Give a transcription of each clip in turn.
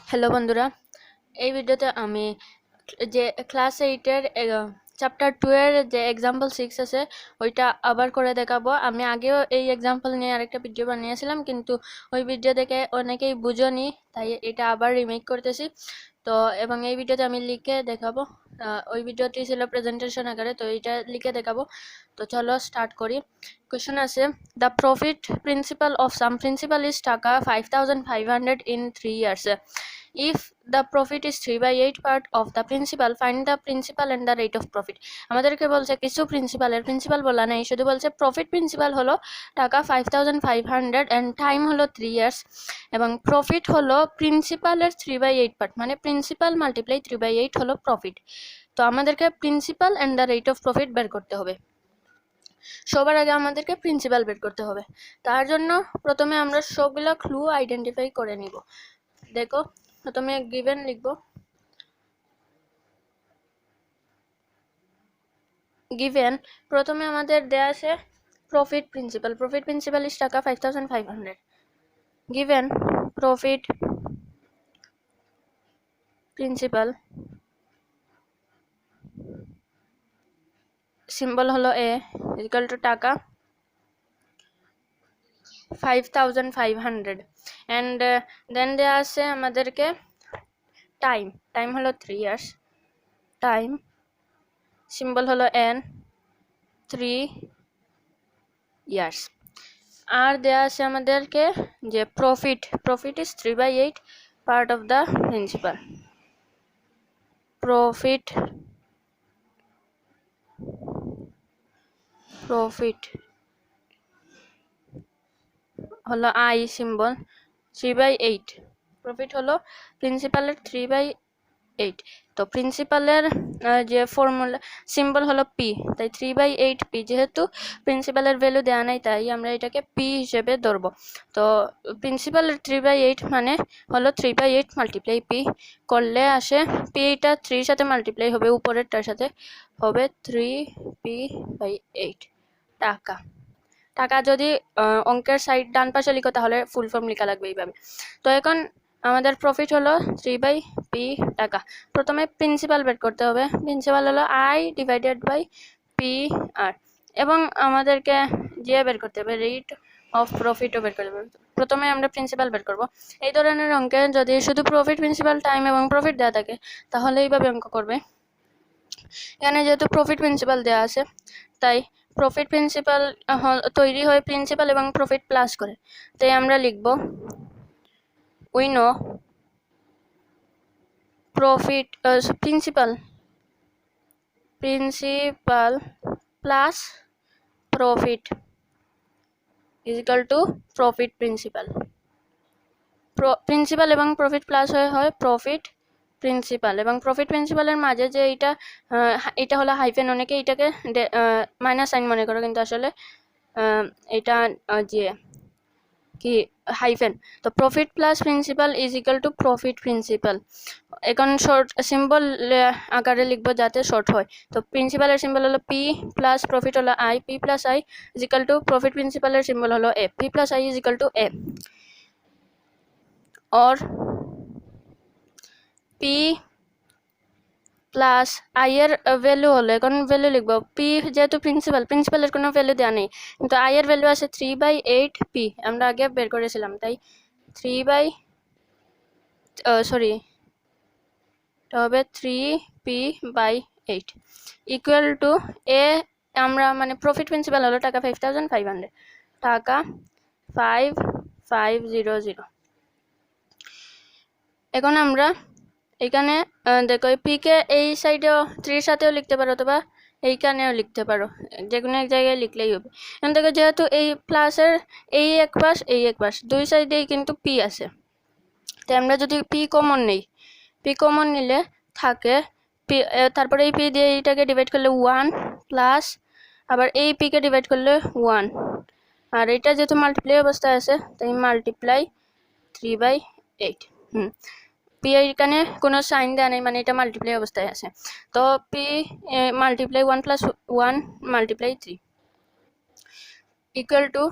Hello বন্ধুরা, এই ভিডিওতে আমি যে ক্লাস 8-এর চ্যাপ্টার 2 এর যে এক্সাম্পল 6 আছে ওইটা আবার করে দেখাবো। আমি আগেও এই এক্সাম্পল নিয়ে আরেকটা ভিডিও বানিয়েছিলাম, কিন্তু ওই ভিডিও দেখে অনেকেই বুঝোনি, তাই এটা আবার রিমেক করতেছি। তো এবং এই ভিডিওতে আমি লিখে দেখাবো। ওই ভিডিওটি ছিল প্রেজেন্টেশন আকারে, তো এইটা লিখে দেখাবো। তো চলো স্টার্ট করি। কোয়েশ্চন আছে, the profit principal of some principal is টাকা 5,500 in 3 years. If the profit is 3/8 part of the principal, find the principal and the rate of profit. আমাদেরকে বলছে কিছু প্রিন্সিপাল বলা নেই, শুধু বলছে প্রফিট প্রিন্সিপাল হলো টাকা 5,500 and টাইম হলো 3 years, এবং প্রফিট হলো প্রিন্সিপালের 3/8 পার্ট, মানে প্রিন্সিপাল মাল্টিপ্লাই 3/8 হলো প্রফিট। তো আমাদেরকে principal and the rate of profit বের করতে হবে। সবার আগে আমাদেরকে প্রিন্সিপাল বের করতে হবে। তার জন্য প্রথমে আমরা সবগুলো ক্লু আইডেন্টিফাই করে নিব। দেখো, প্রথমে গিভেন লিখব। গিভেন প্রথমে আমাদের দেয়া আছে প্রফিট প্রিন্সিপাল ইজ টাকা 5,500। গিভেন প্রফিট প্রিন্সিপাল, সিম্বল হলো এ, ইকুয়াল টু টাকা 5,500, and দেন দেয়া আছে আমাদেরকে টাইম হলো 3 years, টাইম সিম্বল হলো এন, 3 years। আর দেয়া আছে আমাদেরকে যে profit is 3/8 part of the principal. Profit হলো আই, সিম্বল 3/8। প্রফিট হলো প্রিন্সিপালের 3/8। তো প্রিন্সিপালের যে ফর্মুলা সিম্বল হলো পি, তাই 3/8 পি। যেহেতু প্রিন্সিপালের ভ্যালু দেওয়া নাই, তাই আমরা এটাকে পি হিসেবে ধরবো। তো প্রিন্সিপালের 3/8 মানে হলো 3/8 মাল্টিপ্লাই পি করলে আসে, পিটা 3 সাথে মাল্টিপ্লাই হবে, উপরেরটার সাথে হবে 3p/8 টাকা। টাকা যদি অঙ্কের সাইড ডান পাশে লিখো তাহলে ফুল ফর্ম লেখা লাগবে এইভাবে। তো এখন আমাদের প্রফিট হলো 3/p টাকা। প্রথমে প্রিন্সিপাল বের করতে হবে। প্রিন্সিপাল হলো I divided by P R, এবং আমাদেরকে যে বের করতে হবে রেট অফ প্রফিটও বের করতে হবে। প্রথমে আমরা প্রিন্সিপাল বের করব। এই ধরনের অঙ্কে যদি শুধু প্রফিট প্রিন্সিপাল টাইম এবং প্রফিট দেওয়া থাকে তাহলে এইভাবে অঙ্ক করবে। এখানে যেহেতু প্রফিট প্রিন্সিপাল দেওয়া আছে, তাই প্রফিট প্রিন্সিপাল তৈরি হয় প্রিন্সিপাল এবং প্রফিট প্লাস করে। তাই আমরা লিখব we know profit principal plus profit is equal to profit principal. Principal এবং প্রফিট প্লাস হয় প্রফিট প্রিন্সিপাল, এবং প্রফিট প্রিন্সিপালের মাঝে যে এটা হলো হাইফেন, অনেকে এটাকে মাইনাস সাইন মনে করো, কিন্তু আসলে এটা যে কি হাইফেন। তো profit plus principal is equal to profit principal. এখন শর্ট সিম্বল আকারে লিখবো যাতে শর্ট হয়। তো প্রিন্সিপালের সিম্বল হলো পি প্লাস প্রফিট হলো I, P plus I is equal to profit প্রিন্সিপালের সিম্বল হলো A, P plus I is equal to A. और পি প্লাস আই এর ভ্যালু হলো, এখন ভ্যালু লিখবো পি, যেহেতু প্রিন্সিপালের কোনো ভ্যালু দেওয়া নেই, কিন্তু আই এর ভ্যালু আছে 3/8 পি, আমরা আগে বের করেছিলাম। তাই 3p/8 ইকুয়াল টু এ। আমরা মানে প্রফিট প্রিন্সিপাল হলো টাকা 5,500, টাকা 5,500। এখন আমরা এখানে দেখো পি কে এই সাইডেও 3 সাথেও লিখতে পারো, অথবা এইখানেও লিখতে পারো, যে কোনো এক জায়গায় লিখলেই হবে। এখন দেখো যেহেতু এই প্লাসের এই এক পাশ দুই সাইডেই কিন্তু পি আছে, তাই আমরা যদি পি কমন নিলে থাকে পি, তারপরে এই পি দিয়ে এইটাকে ডিভাইড করলে 1 প্লাস আবার এই পি কে ডিভাইড করলে 1, আর এটা যেহেতু মাল্টিপ্লাই অবস্থায় আছে তাই মাল্টিপ্লাই 3/8। পি এখানে কোনো সাইন দেওয়া নেই, মানে এটা মাল্টিপ্লাই অবস্থায় আছে। তো P multiply 1 + 1 × 3 equal to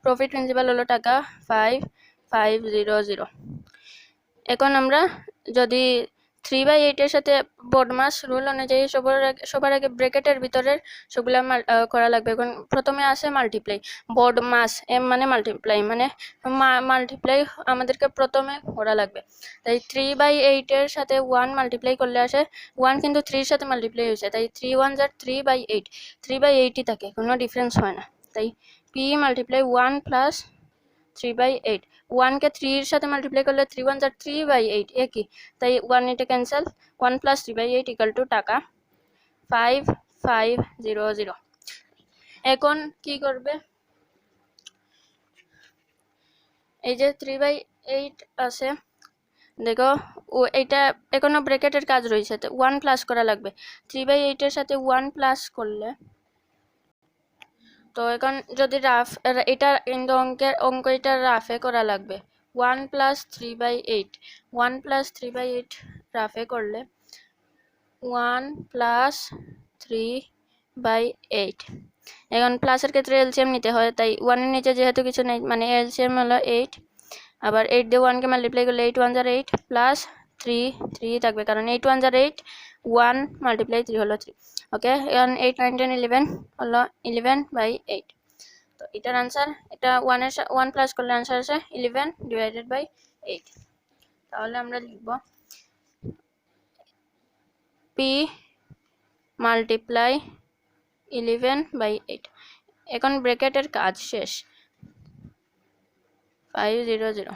profit principal হলো টাকা 5,500। এখন আমরা যদি 3/8 এর সাথে বডমাস রুল অনুযায়ী সবার আগে ব্র্যাকেটের ভিতরের সবগুলা করা লাগবে। এখন প্রথমে আসে মাল্টিপ্লাই, বডমাস এম মানে মাল্টিপ্লাই, মানে মাল্টিপ্লাই আমাদেরকে প্রথমে করা লাগবে। তাই 3/8 এর সাথে 1 মাল্টিপ্লাই করলে আসে 1, কিন্তু 3 এর সাথে মাল্টিপ্লাই হয়েছে, তাই 3 1 যার 3/8, 3/8ই থাকে, কোনো ডিফারেন্স হয় না। তাই p মাল্টিপ্লাই 1 প্লাস 3/8, 1 কে 3 এর সাথে মাল্টিপ্লাই করলে 3 1 যার 3/8 একই, তাই 1 এটা ক্যান্সেল, 1 প্লাস 3/8 ইকুয়াল টু টাকা 5500। এখন কি করবে, এই যে 3/8 আছে দেখো, ও এটা এখনো ব্র্যাকেটের কাজ রয়েছে, তো 1 প্লাস করা লাগবে। 3/8 এর সাথে 1 প্লাস করলে, তো এখন যদি রাফ এটা কিন্তু অঙ্ক এটা রাফে করা লাগবে। 1 প্লাস 3/8, 1 প্লাস 3/8 রাফে করলে 1 প্লাস 3/8। এখন প্লাসের ক্ষেত্রে এলসিএম নিতে হয়, তাই 1 এর নিচে যেহেতু কিছু নেই, মানে এলসিএম হলো 8, আবার 8 দিয়ে 1 কে মাল্টিপ্লাই করলে 8 1 যার 8 প্লাস 3 থাকবে, কারণ 8 1 যার 8, 1 মাল্টিপ্লাই 3 হলো 3। ওকে, এখন 8 9 10 11 হলো 11/8। তো এটার আনসার, এটা 1 প্লাস করলে আনসার আসে 11/8। তাহলে আমরা লিখব p মাল্টিপ্লাই 11/8। এখন ব্র্যাকেটের কাজ শেষ, 500।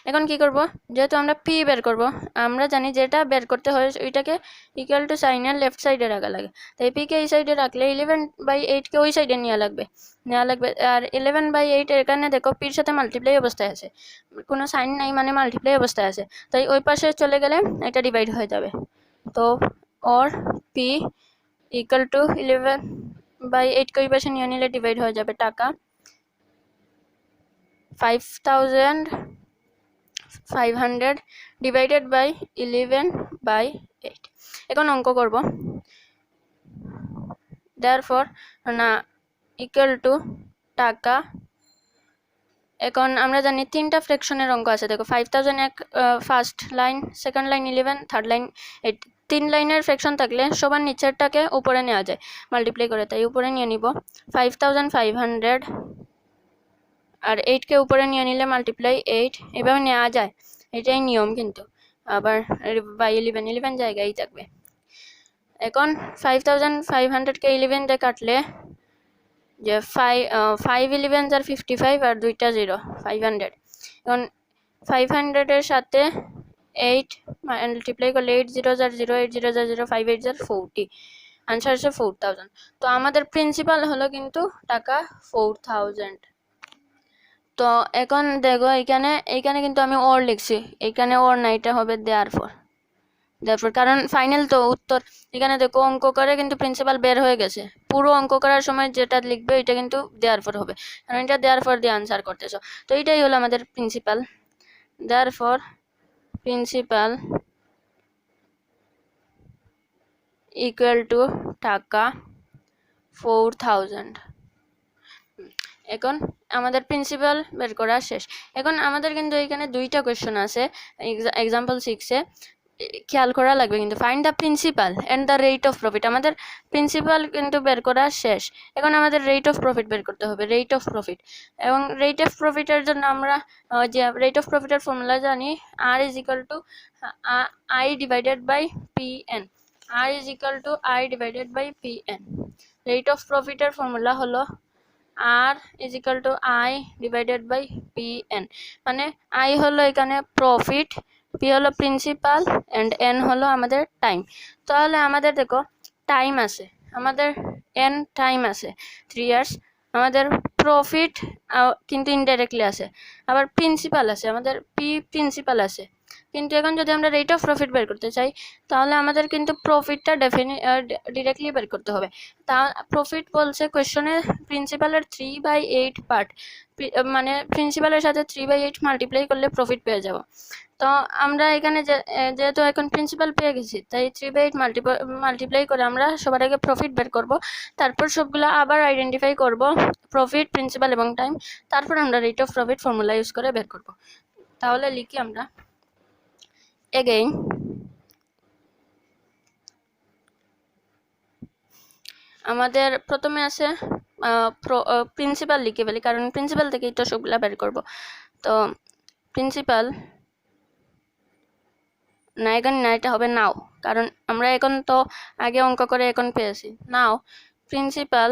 এখন কি করব, যেহেতু আমরা p বের করব, আমরা জানি যেটা বের করতে হয় ওইটাকে ইকুয়াল টু সাইনের লেফট সাইডে রাখা লাগে, তাই p কে এই সাইডে রাখলে 11/8 কে ওই সাইডে নেওয়া লাগবে। আর 11/8 এখানে দেখো p এর সাথে মাল্টিপ্লাই অবস্থায় আছে, কোনো সাইন নাই, মানে মাল্টিপ্লাই অবস্থায় আছে, তাই ওই পাশে চলে গেলে এটা ডিভাইড হয়ে যাবে। তো ওর p ইকুয়াল টু 11/8 কে ওই পাশে নিয়ে নিলে ডিভাইড হয়ে যাবে টাকা 5500 ডিভাইডেড বাই 11/8। এখন অঙ্ক করব, therefore না ইকুয়াল টু টাকা। এখন আমরা জানি তিনটা ফ্র্যাকশনের অঙ্ক আছে, দেখো 5000 এক first line, second line 11, third line 8। 3 লাইনের ফ্র্যাকশন থাকলে সবার নিচেরটাকে উপরে নেওয়া যায় মাল্টিপ্লাই করে, তাই উপরে নিয়ে নিব 5500, আর 8 কে উপরে নিয়ে নিলে মাল্টিপ্লাই 8, এভাবে নেওয়া যায়, এটাই নিয়ম। কিন্তু আবার বাই 11 জায়গায় থাকবে। এখন 5500 কে 11 দিয়ে কাটলে যে 5 11 যার 55 আর দুইটা 0, 500। এখন 500 এর সাথে 8 মাল্টিপ্লাই করলে 8 0 যার 0, 8 0 যার 0, 5 8 যার 40, আনসার হচ্ছে 4000। তো আমাদের প্রিন্সিপাল হলো কিন্তু টাকা 4000। তো এখন দেখো এখানে কিন্তু আমি ওর লিখছি, এখানে ওর না, এটা হবে দেয়ারফর, কারণ ফাইনাল তো উত্তর। এখানে দেখো অঙ্ক করে কিন্তু প্রিন্সিপাল বের হয়ে গেছে, পুরো অঙ্ক করার সময় যেটা লিখবে এটা কিন্তু দেয়ারফর হবে, কারণ এটা দেয়ারফর দিয়ে আনসার করতেছো। তো এটাই হলো আমাদের principal, therefore principal equal to টাকা 4000। এখন আমাদের প্রিন্সিপাল বের করা শেষ। এখন আমাদের কিন্তু এখানে দুইটা কোয়েশ্চন আছে এক্সাম্পল 6-এ, খেয়াল করা লাগবে কিন্তু, find the principal and the rate of profit. আমাদের প্রিন্সিপাল কিন্তু বের করা শেষ, এখন আমাদের রেট অফ প্রফিট বের করতে হবে, রেট অফ প্রফিট। এবং রেট অফ প্রফিটের জন্য আমরা যে রেট অফ প্রফিটের ফর্মুলা জানি, R is equal to I divided by PN, R is equal to I divided by PN. Rate of প্রফিটের ফর্মুলা হলো R is equal to I divided by PN, মানে I হলো এখানে profit, P হলো principal, and N হলো আমাদের time. তাহলে আমাদের দেখো টাইম আছে, আমাদের এন টাইম আছে 3 ইয়ার্স, আমাদের প্রফিট কিন্তু ইনডাইরেক্টলি আছে, আবার প্রিন্সিপাল আছে, আমাদের পি প্রিন্সিপাল আছে। কিন্তু এখন যদি আমরা রেট অফ প্রফিট বের করতে চাই, তাহলে আমাদের কিন্তু প্রফিটটা ডিরেক্টলি বের করতে হবে। তা প্রফিট বলছে কোয়েশ্চনে প্রিন্সিপালের 3/8 পার্ট, মানে প্রিন্সিপালের সাথে 3/8 মাল্টিপ্লাই করলে প্রফিট পেয়ে যাব। তো আমরা এখানে যেহেতু এখন প্রিন্সিপাল পেয়ে গেছি, তাই 3/8 মাল্টিপ্লাই করে আমরা সবার আগে প্রফিট বের করব, তারপর সবগুলো আবার আইডেন্টিফাই করব, প্রফিট, প্রিন্সিপাল এবং টাইম, তারপর আমরা rate of profit formula use করে বের করব। তাহলে লিখি আমরা এগেইন আমাদের প্রথমে আছে প্রিন্সিপাল লিখে ফেলি, কারণ প্রিন্সিপাল থেকেই তো সবগুলা বের করব। তো প্রিন্সিপাল না, এখানে না, এটা হবে নাও, কারণ আমরা এখন তো আগে অঙ্ক করে এখন পেয়েছি। Now principal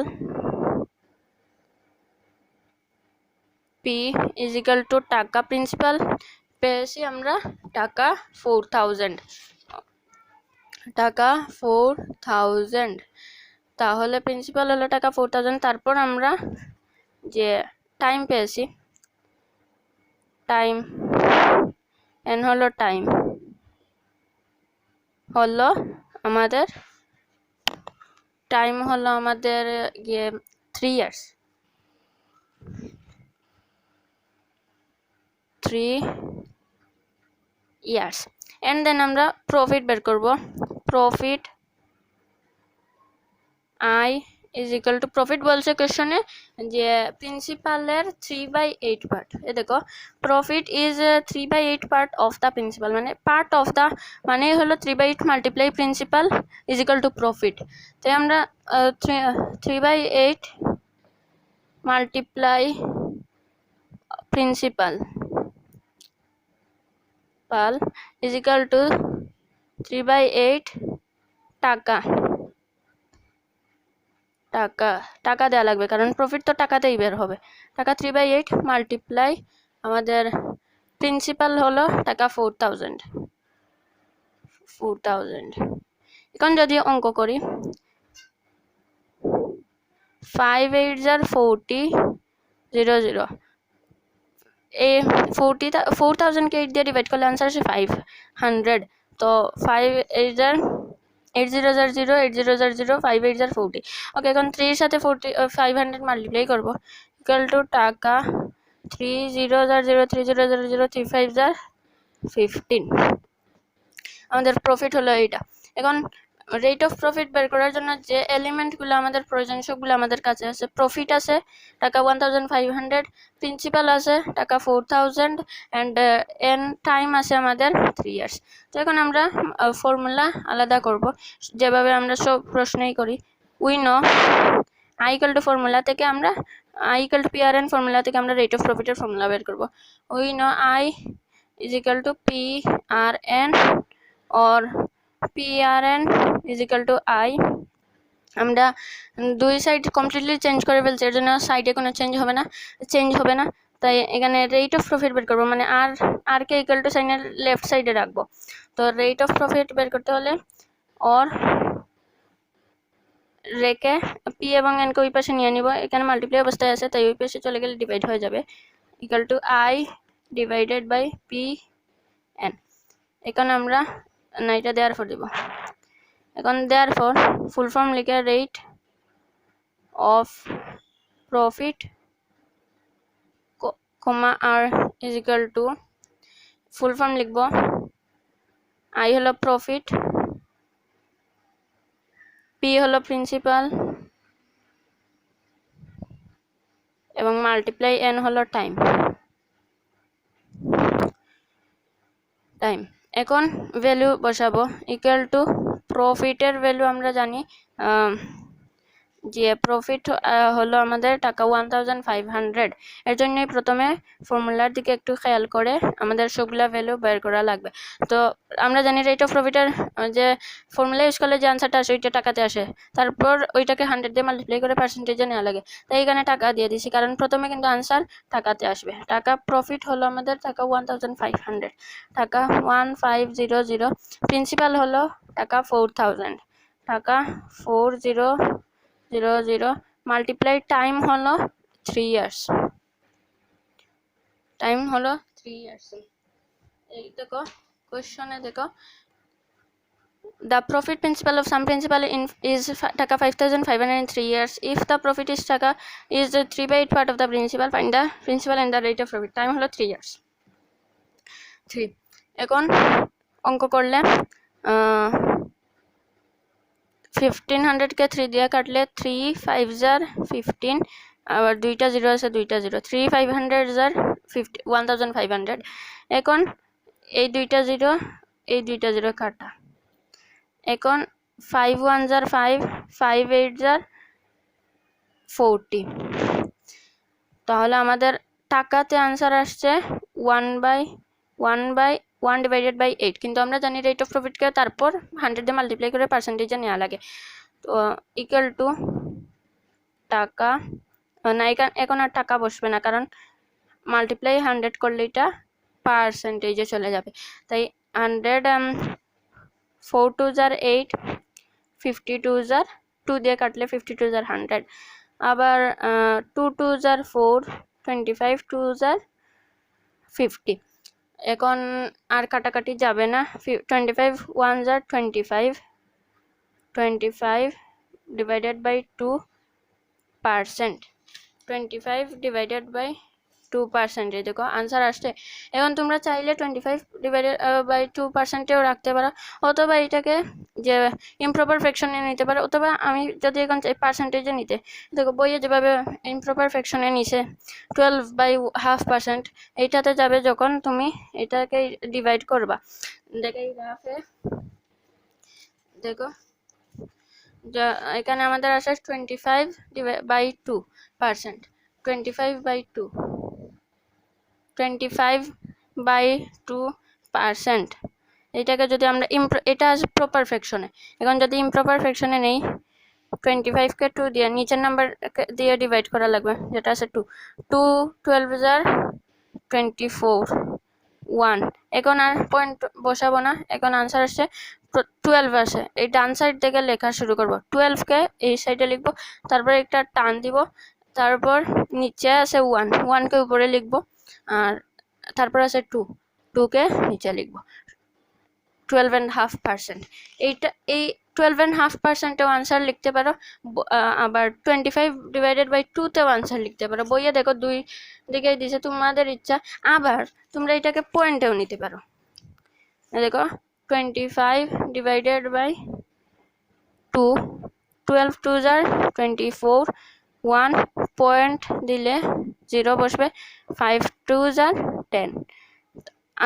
P is equal to টাকা, প্রিন্সিপাল পেয়েছি আমরা টাকা 4000, টাকা 4000। তাহলে প্রিন্সিপাল হলো টাকা 4000। তারপর আমরা যে টাইম পেয়েছি, টাইম এন হলো টাইম, হলো আমাদের টাইম হলো আমাদের 3 years, 3 years। এন্ড দেন আমরা প্রফিট বের করব। Profit I is equal two, profit বলছে কোশ্চেনে যে প্রিন্সিপালের 3/8 পার্ট। এ দেখো profit is 3/8 part of the principal, মানে পার্ট অফ দ্য মানে হলো 3/8 multiply principal is equal two profit. তাই আমরা 3/8 multiply principal is equal two 3/8 টাকা, টাকা টাকা দেওয়া লাগবে, কারণ প্রফিট তো টাকাতেই বের হবে। টাকা 3/8 মাল্টিপ্লাই আমাদের প্রিন্সিপাল হলো টাকা 4000। এখন যদি অঙ্ক করি 5 8 40 00, এই 4000 কে 8 দিয়ে ডিভাইড করলে आंसर আসে 500। তো 5 8 8000 0 8000 0 5 8 40। ওকে, এখন 3 এর সাথে 500 মাল্টিপ্লাই করব, ইকুয়াল টু টাকা 3000 0 3000 0 35 15। আমাদের প্রফিট হলো এইটা। এখন রেট অফ প্রফিট বের করার জন্য যে এলিমেন্টগুলো আমাদের প্রয়োজন সবগুলো আমাদের কাছে আছে। প্রফিট আছে টাকা 1500, প্রিন্সিপাল আছে টাকা 4000, অ্যান্ড এন টাইম আছে আমাদের 3 years। তো এখন আমরা ফর্মুলা আলাদা করব, যেভাবে আমরা সব প্রশ্নেই করি। We know I equal to formula থেকে আমরা I equal to P R N formula থেকে আমরা রেট অফ প্রফিটের ফর্মুলা বের করব। We know I is equal to P R N or PRN is equal to I। আমরা দুই side completely change করে ফেলছি, এর জন্য সাইডে কোনো চেঞ্জ হবে না। তাই এখানে রেট অফ প্রফিট বের করবো, মানে আর কে ইকুয়াল টু সাইনের লেফট সাইডে রাখবো। তো রেট অফ প্রফিট বের করতে হলে और রেখে পি এবং এন কে ওই পাশে নিয়ে নিব, এখানে মাল্টিপ্লাই অবস্থায় আছে তাই ওই পাশে চলে গেলে ডিভাইড হয়ে যাবে, equal to I divided by P N. এখন আমরা না এটা দেওয়ার পর দিব। এখন দেওয়ার পর ফুল ফর্ম লিখে rate of profit comma R is equal to, full form লিখব আই হলো প্রফিট, পি হলো প্রিন্সিপাল এবং মাল্টিপ্লাই এন হলো টাইম। এখন ভ্যালু বসাবো, ইকুয়াল টু প্রফিটের ভ্যালু আমরা জানি যে প্রফিট হলো আমাদের টাকা 1500। এর জন্যই প্রথমে ফর্মুলার দিকে একটু খেয়াল করে আমাদের সবগুলা ভ্যালু বের করা লাগবে। তো আমরা জানি রেট অফ প্রফিটের যে ফর্মুলা ইউজ করলে যে আনসারটা আসে ওইটা টাকাতে আসে, তারপর ওইটাকে 100 দিয়ে মাল্টিপ্লাই করে পার্সেন্টেজে নেওয়া লাগে। তাই এখানে টাকা দিয়ে দিছি, কারণ প্রথমে কিন্তু আনসার টাকাতে আসবে। টাকা প্রফিট হলো আমাদের টাকা 1500, টাকা 1500। প্রিন্সিপাল হলো টাকা 4000, টাকা 4000 মাল্টিপ্লাই টাইম হলো 3 years, টাইম হলো 3 years। এই দেখো কোশ্চেনে দেখো, the profit principal of some principal is taka 5500 in 3 years. If the profit is taka is the 3/8 part of the principal, find the principal and the rate of profit। Time হলো 3 years, 3। এখন অঙ্ক করলে 1500 কে 3 দিয়ে কাটলে 3 5 15, আবার দুইটা zero আছে, দুইটা জিরো, 3 500 1500। এখন এই দুইটা জিরো এই দুইটা জিরো কাটা। এখন 5 1 jar 5, 5 8 jar 40। তাহলে আমাদের টাকাতে আনসার আসছে 1 ডিভাইডেড বাই 8, কিন্তু আমরা জানি রেট অফ প্রফিটকে তারপর 100 দিয়ে মাল্টিপ্লাই করে পার্সেন্টেজে নেওয়া লাগে। তো ইকুয়াল টু টাকা না, এখন আর টাকা বসবে না, কারণ মাল্টিপ্লাই 100 করলে এটা পার্সেন্টেজে চলে যাবে। তাই 100 4 2 jar 8, 52 jar 2 দিয়ে কাটলে 52 jar 100, আবার 2 2 jar 4, 25 2 jar 50। এখন আর কাটাকাটি যাবে না। 25 1 jar 25, 25 divided by 2%, 25 divided by 2%, এই দেখো আনসার আসছে। এখন তোমরা চাইলে 25 ডিভাইডেড বাই 2%ও রাখতে পারো, অথবা এটাকে যে ইমপ্রপার ফ্র্যাকশনে নিতে পারো, অথবা আমি যদি এখন চাই পার্সেন্টেজে নিতে, দেখো বইয়ে যেভাবে ইমপ্রপার ফ্র্যাকশনে নিছে 12/2%, এইটাতে যাবে যখন তুমি এটাকে ডিভাইড করবা। দেখো এই গ্রাফে দেখো এখানে আমাদের আসে 25/2%, 25/2%। এটাকে যদি আমরা এটা আছে প্রপার ফ্র্যাকশনে, এখন যদি ইমপ্রপার ফ্র্যাকশনে নেই 25কে 2 দিয়ে নিচের নাম্বার দিয়ে ডিভাইড করা লাগবে, যেটা আছে 2 12 jar 24 1। এখন আর পয়েন্ট বসাবো না, এখন আনসার আসছে 12 আসে। এই ডান সাইড থেকে লেখা শুরু করব, 12কে এই সাইডে লিখবো, তারপর একটা টান দিব, তারপর নিচে আছে 1কে উপরে লিখবো, আর তারপর আছে 2কে নিচে লিখবো। 12.5%, এইটা এই 12.5%-এও আনসার লিখতে পারো, আবার 25 ডিভাইডেড বাই 2-তেও আনসার লিখতে পারো। বইয়ে দেখো দুই দিকেই দিছে, তোমাদের ইচ্ছা। আবার তোমরা এটাকে পয়েন্টেও নিতে পারো। দেখো 25 ডিভাইডেড বাই 2, 12 2 jar 24, 1 পয়েন্ট দিলে 0 বসবে, 5 2 jar 10,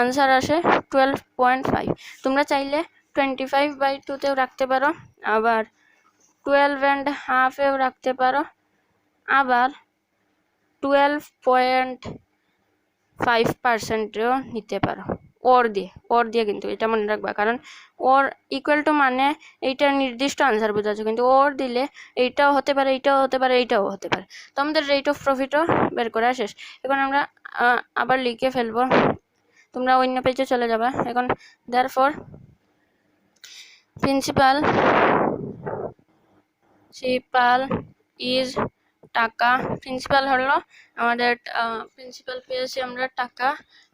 আনসার আসে 12.5। তোমরা চাইলে 25/2-তেও রাখতে পারো, আবার 12.5-এও রাখতে পারো, আবার 12.5%-এও নিতে পারো। ওর দিয়ে কিন্তু এটা মনে রাখবা, কারণ ওর ইকুয়াল টু মানে এইটার নির্দিষ্ট আনসার বোঝাচ্ছে, কিন্তু ওর দিলে এইটাও হতে পারে, এইটাও হতে পারে, এইটাও হতে পারে। তো আমাদের রেট অফ প্রফিটও বের করা শেষ। এখন আমরা আবার লিখে ফেলবো, তোমরা অন্য পেজে চলে যাবে। এখন therefore প্রিন্সিপাল ইজ টাকা, প্রিন্সিপাল হলো আমাদের প্রিন্সিপাল পেয়েছি আমরা টাকা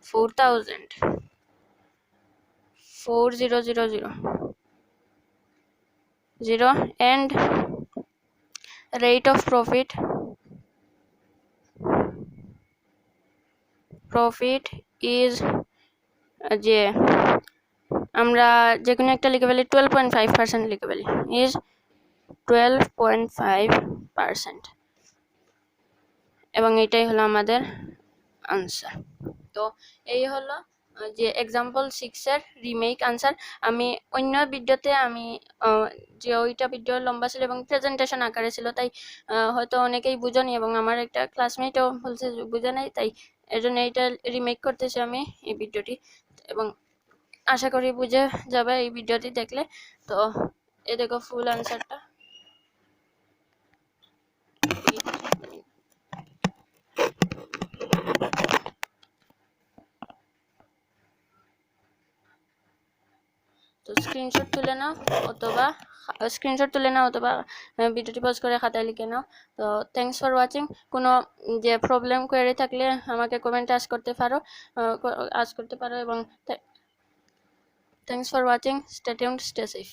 4000 and rate of profit is যে আমরা যে কোনো একটা লিখে ফেলি 12.5% লিখে ফেলি, is 12.5%, এবং এটাই হলো আমাদের আনসার। তো এই হলো যে এক্সাম্পল 6-এর রিমেক আনসার। আমি অন্য ভিডিওতে আমি যে ওইটা ভিডিও লম্বা ছিল এবং প্রেজেন্টেশন আকারে ছিল, তাই হয়তো অনেকেই বুঝেনি, এবং আমার একটা ক্লাসমেটও বলছে বুঝে নাই, তাই এর জন্য এইটা রিমেক করতেছি আমি এই ভিডিওটি, এবং আশা করি বুঝে যাবে এই ভিডিওটি দেখলে। তো এই দেখো ফুল আনসারটা। তো স্ক্রিনশট তুলে নাও অথবা ভিডিওটি পজ করে খাতায় লিখে নাও। তো থ্যাংকস ফর ওয়াচিং। কোনো যে প্রবলেম কোয়েরি থাকলে আমাকে কমেন্টে আস্ক করতে পারো, এবং thanks for watching. Stay tuned, stay safe.